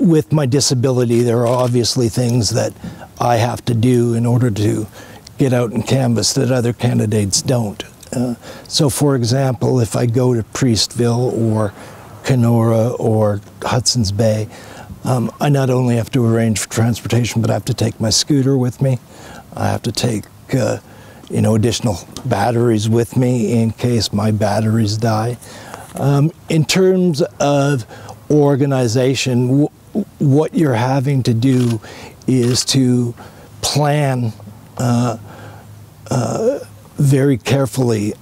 with my disability, there are obviously things that I have to do in order to get out and canvass that other candidates don't. So for example, if I go to Priestville or Kenora or Hudson's Bay, I not only have to arrange for transportation, but I have to take my scooter with me. I have to take additional batteries with me in case my batteries die. In terms of organization, what you're having to do is to plan very carefully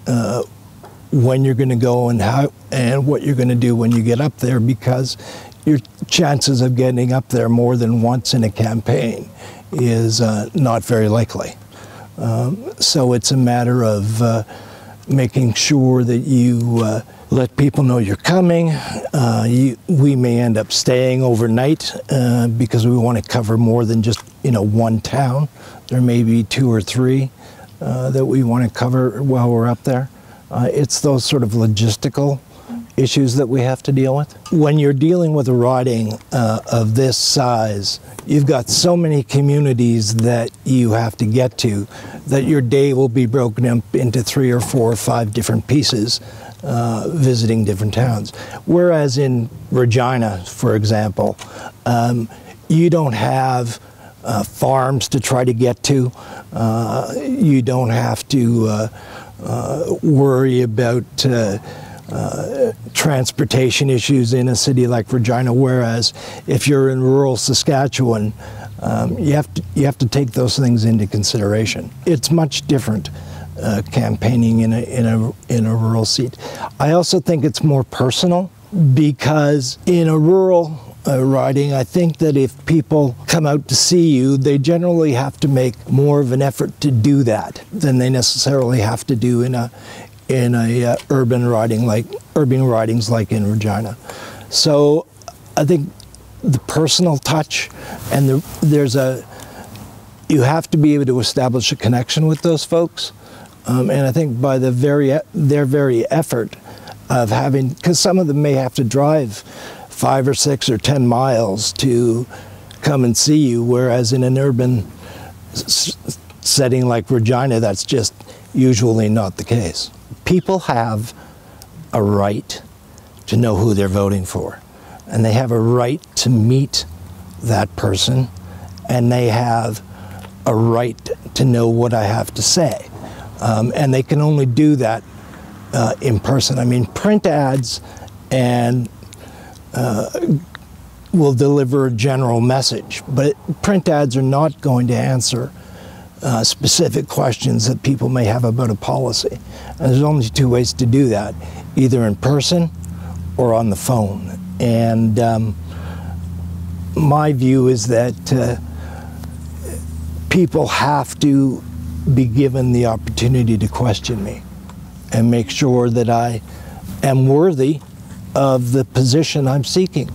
when you're going to go and how and what you're going to do when you get up there, because your chances of getting up there more than once in a campaign is not very likely. So it's a matter of making sure that you let people know you're coming. We may end up staying overnight because we want to cover more than just one town. There may be 2 or 3 that we want to cover while we're up there. It's those sort of logistical issues that we have to deal with. When you're dealing with a riding of this size, you've got so many communities that you have to get to that your day will be broken up into 3 or 4 or 5 different pieces visiting different towns. Whereas in Regina, for example, you don't have farms to try to get to. You don't have to worry about transportation issues in a city like Regina, whereas if you're in rural Saskatchewan, you have to take those things into consideration. It's much different campaigning in a rural seat. I also think it's more personal, because in a rural riding, I think that if people come out to see you, they generally have to make more of an effort to do that than they necessarily have to do in a urban ridings like in Regina. So I think the personal touch and you have to be able to establish a connection with those folks. And I think by their very effort of having, because some of them may have to drive 5 or 6 or 10 miles to come and see you, whereas in an urban setting like Regina, that's just usually not the case. People have a right to know who they're voting for, and they have a right to meet that person, and they have a right to know what I have to say. And they can only do that in person. I mean, print ads will deliver a general message, but print ads are not going to answer specific questions that people may have about a policy. And there's only 2 ways to do that, either in person or on the phone. And my view is that people have to be given the opportunity to question me and make sure that I am worthy of the position I'm seeking.